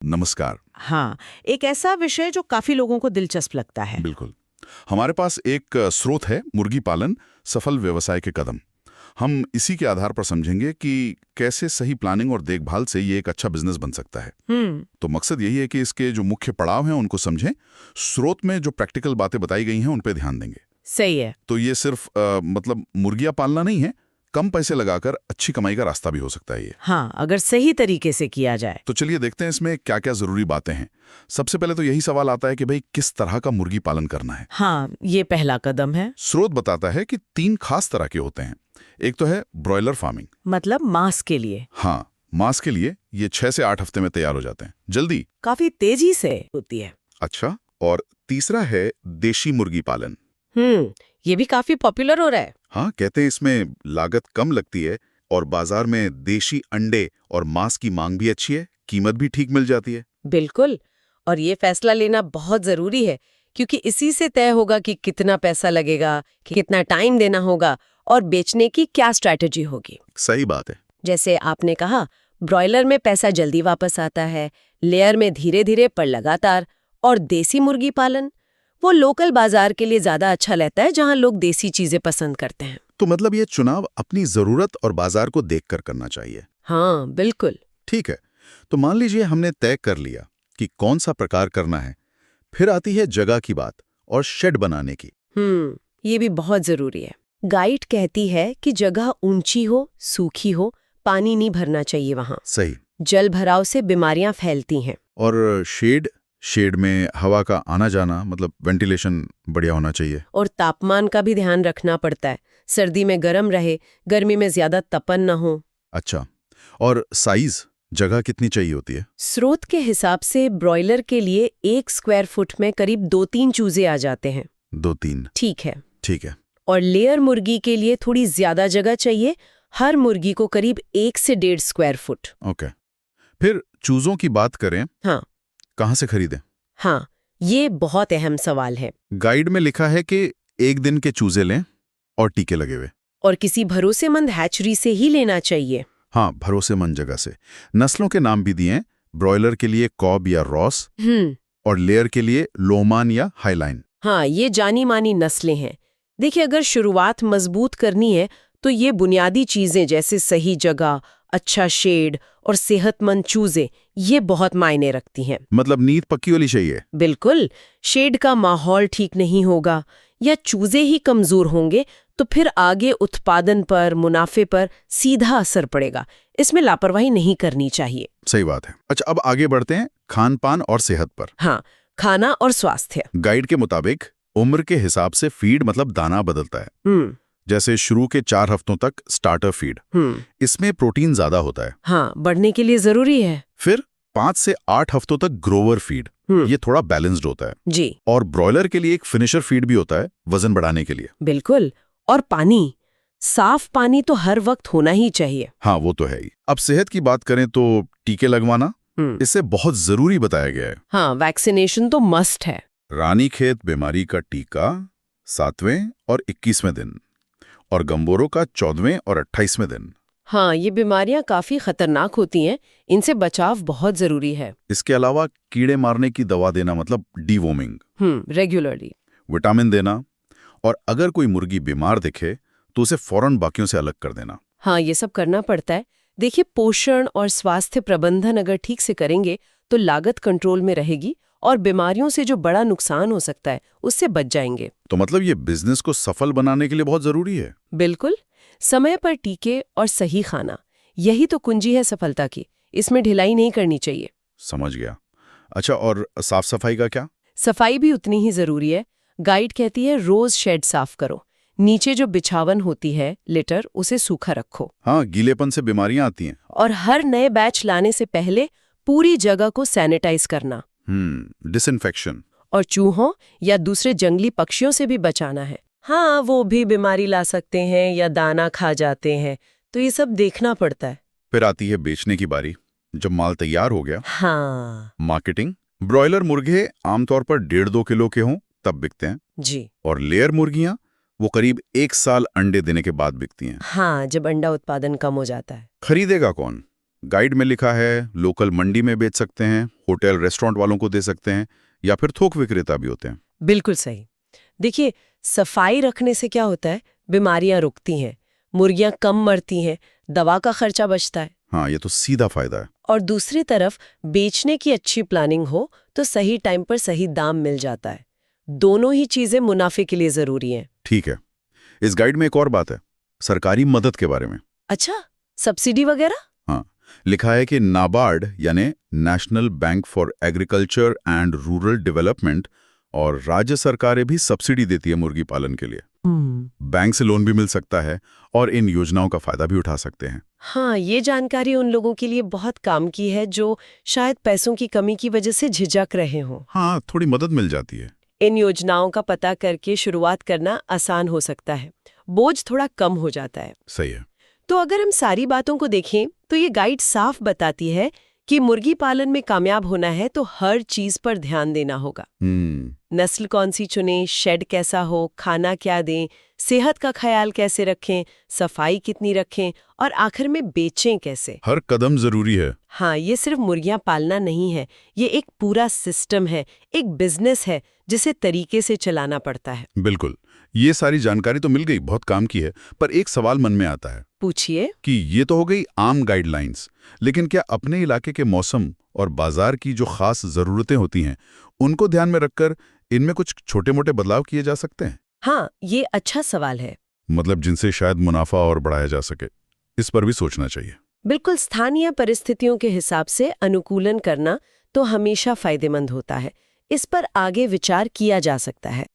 नमस्कार। हाँ, एक ऐसा विषय जो काफी लोगों को दिलचस्प लगता है। बिल्कुल। हमारे पास एक स्रोत है, मुर्गी पालन सफल व्यवसाय के कदम। हम इसी के आधार पर समझेंगे कि कैसे सही प्लानिंग और देखभाल से ये एक अच्छा बिजनेस बन सकता है। तो मकसद यही है कि इसके जो मुख्य पड़ाव हैं उनको समझें, स्रोत में जो प्रैक्टिकल बातें बताई गई हैं उन पे ध्यान देंगे। सही है। तो ये सिर्फ मतलब मुर्गियां पालना नहीं है, कम पैसे लगाकर अच्छी कमाई का रास्ता भी हो सकता है ये। हाँ, अगर सही तरीके से किया जाए। तो चलिए देखते हैं इसमें क्या क्या जरूरी बातें हैं। सबसे पहले तो यही सवाल आता है कि भाई किस तरह का मुर्गी पालन करना है। हाँ, ये पहला कदम है। स्रोत बताता है कि 3 खास तरह के होते हैं। एक तो है ब्रॉयलर फार्मिंग। मतलब मांस के लिए। हाँ, मांस के लिए ये 6 से 8 हफ्ते में तैयार हो जाते हैं, जल्दी। काफी तेजी से होती है। अच्छा, और तीसरा है देशी मुर्गी पालन। ये भी काफी पॉपुलर हो रहा है। हाँ, कहते हैं इसमें लागत कम लगती है और बाजार में देशी अंडे और मांस की मांग भी अच्छी है, कीमत भी ठीक मिल जाती है। बिल्कुल। और ये फैसला लेना बहुत जरूरी है, क्योंकि इसी से तय होगा कि कितना पैसा लगेगा, कि कितना टाइम देना होगा और बेचने की क्या स्ट्रैटेजी होगी। सही बात है। जैसे आपने कहा, ब्रॉयलर में पैसा जल्दी वापस आता है, लेयर में धीरे धीरे पर लगातार, और देसी मुर्गी पालन वो लोकल बाजार के लिए ज्यादा अच्छा रहता है, जहां लोग देसी चीजें पसंद करते हैं। तो मतलब ये चुनाव अपनी जरूरत और बाजार को देखकर करना चाहिए। हाँ, बिल्कुल। ठीक है, तो मान लीजिए हमने तय कर लिया कि कौन सा प्रकार करना है। फिर आती है जगह की बात और शेड बनाने की। ये भी बहुत जरूरी है। गाइड कहती है कि जगह ऊंची हो, सूखी हो, पानी नहीं भरना चाहिए वहां। सही। जल भराव से बीमारियां फैलती हैं। और शेड में हवा का आना जाना, मतलब वेंटिलेशन बढ़िया होना चाहिए। और तापमान का भी ध्यान रखना पड़ता है। सर्दी में गर्म रहे, गर्मी में ज्यादा तपन न हो। अच्छा, और साइज, जगह कितनी चाहिए होती है? स्रोत के हिसाब से ब्रॉयलर के लिए 1 स्क्वायर फुट में करीब 2-3 चूजे आ जाते हैं। 2-3? ठीक है। ठीक है। और लेयर मुर्गी के लिए थोड़ी ज्यादा जगह चाहिए, हर मुर्गी को करीब 1 से 1.5 स्क्वायर फुट। ओके। फिर चूजों की बात करें। हाँ। कहाँ से खरीदें? हाँ, ये बहुत अहम सवाल है। गाइड में लिखा है कि 1 दिन के चूजे लें और टीके लगे हुए। और किसी भरोसेमंद हैचरी से ही लेना चाहिए। हाँ, भरोसेमंद जगह से। नस्लों के नाम भी दिए हैं, ब्रॉयलर के लिए कॉब या रॉस, और लेयर के लिए लोमान या हाईलाइन। हाँ, ये जानी मानी नस्लें हैं। देखिए, अगर शुरुआत मजबूत करनी है तो ये बुनियादी चीजें जैसे सही जगह, अच्छा शेड और सेहतमंद चूजे, ये बहुत मायने रखती हैं। मतलब नींद पक्की होनी चाहिए। बिल्कुल। शेड का माहौल ठीक नहीं होगा या चूजे ही कमजोर होंगे तो फिर आगे उत्पादन पर, मुनाफे पर सीधा असर पड़ेगा। इसमें लापरवाही नहीं करनी चाहिए। सही बात है। अच्छा, अब आगे बढ़ते हैं खान पान और सेहत पर। हाँ, खाना और स्वास्थ्य। गाइड के मुताबिक उम्र के हिसाब से फीड मतलब दाना बदलता है। जैसे शुरू के 4 हफ्तों तक स्टार्टर फीड, इसमें प्रोटीन ज्यादा होता है। हाँ, बढ़ने के लिए जरूरी है। फिर 5 से 8 हफ्तों तक ग्रोवर फीड, ये थोड़ा बैलेंस्ड होता है जी। और ब्रॉयलर के लिए एक फिनिशर फीड भी होता है, वजन बढ़ाने के लिए। बिल्कुल। और पानी, साफ पानी तो हर वक्त होना ही चाहिए। हाँ, वो तो है ही। अब सेहत की बात करें तो टीके लगवाना इससे बहुत जरूरी बताया गया है। हाँ, वैक्सीनेशन तो मस्ट है। रानीखेत बीमारी का टीका 7वें और 21वें दिन, और गंबोरों का 14वें और 28वें दिन। हाँ, ये बीमारियां काफी खतरनाक होती हैं, इनसे बचाव बहुत जरूरी है। इसके अलावा कीड़े मारने की दवा देना, मतलब डीवोमिंग, रेगुलरली। विटामिन देना, और अगर कोई मुर्गी बीमार दिखे तो उसे फौरन बाकियों से अलग कर देना। हाँ, ये सब करना पड़ता है। देखिए, पोषण और स्वास्थ्य प्रबंधन अगर ठीक से करेंगे तो लागत कंट्रोल में रहेगी और बीमारियों से जो बड़ा नुकसान हो सकता है उससे बच जाएंगे। तो मतलब ये बिजनेस को सफल बनाने के लिए बहुत जरूरी है। बिल्कुल। समय पर टीके और सही खाना, यही तो कुंजी है सफलता की। इसमें ढिलाई नहीं करनी चाहिए। समझ गया। अच्छा, और साफ सफाई का क्या? सफाई भी उतनी ही जरूरी है। गाइड कहती है रोज शेड साफ करो, नीचे जो बिछावन होती है लिटर, उसे सूखा रखो। हाँ, गीलेपन से बीमारियां आती हैं। और हर नए बैच लाने से पहले पूरी जगह को सैनिटाइज करना। डिसइंफेक्शन। और चूहों या दूसरे जंगली पक्षियों से भी बचाना है। हाँ, वो भी बीमारी ला सकते हैं या दाना खा जाते हैं, तो ये सब देखना पड़ता है। फिर आती है बेचने की बारी। जब माल तैयार हो गया, हाँ मार्केटिंग। ब्रॉयलर मुर्गे आमतौर पर 1.5-2 किलो के हों तब बिकते हैं, जी। और लेयर मुर्गियां वो करीब 1 साल अंडे देने के बाद बिकती हैं। हाँ, जब अंडा उत्पादन कम हो जाता है। खरीदेगा कौन? गाइड में लिखा है लोकल मंडी में बेच सकते हैं, होटल रेस्टोरेंट वालों को दे सकते हैं, या फिर थोक विक्रेता भी होते हैं। बिल्कुल सही। देखिए, सफाई रखने से क्या होता है, बीमारियां रुकती हैं, मुर्गियां कम मरती हैं, दवा का खर्चा बचता है। हाँ, ये तो सीधा फायदा है। और दूसरी तरफ बेचने की अच्छी प्लानिंग हो तो सही टाइम पर सही दाम मिल जाता है। दोनों ही चीजें मुनाफे के लिए जरूरी हैं। ठीक है। इस गाइड में एक और बात है, सरकारी मदद के बारे में। अच्छा, सब्सिडी वगैरह? हाँ, लिखा है कि नाबार्ड यानी national bank for agriculture and rural development और राज्य सरकारें भी सब्सिडी देती है मुर्गी पालन के लिए। बैंक से लोन भी मिल सकता है और इन योजनाओं का फायदा भी उठा सकते हैं। हाँ, ये जानकारी उन लोगों के लिए बहुत काम की है जो शायद पैसों की कमी की वजह से झिझक रहे हों। हाँ, थोड़ी मदद मिल जाती है। इन योजनाओं का पता करके शुरुआत करना आसान हो सकता है, बोझ थोड़ा कम हो जाता है। सही है। तो अगर हम सारी बातों को देखें तो ये गाइड साफ बताती है कि मुर्गी पालन में कामयाब होना है तो हर चीज पर ध्यान देना होगा। नस्ल कौन सी चुनें, शेड कैसा हो, खाना क्या दें, सेहत का ख्याल कैसे रखें, सफाई कितनी रखें और आखिर में बेचें कैसे। हर कदम जरूरी है। हाँ, ये सिर्फ मुर्गियां पालना नहीं है, ये एक पूरा सिस्टम है, एक बिजनेस है जिसे तरीके से चलाना पड़ता है। बिल्कुल। ये सारी जानकारी तो मिल गई, बहुत काम की है, पर एक सवाल मन में आता है। पूछिए। कि ये तो हो गई आम गाइडलाइंस, लेकिन क्या अपने इलाके के मौसम और बाजार की जो खास जरूरतें होती हैं, उनको ध्यान में रखकर इनमें कुछ छोटे-मोटे बदलाव किए जा सकते हैं? हाँ, ये अच्छा सवाल है। मतलब जिनसे शायद मुनाफा और बढ़ाया जा सके, इस पर भी सोचना चाहिए। बिल्कुल, स्थानीय परिस्थितियों के हिसाब से अनुकूलन करना तो हमेशा फायदेमंद होता है। इस पर आगे विचार किया जा सकता है।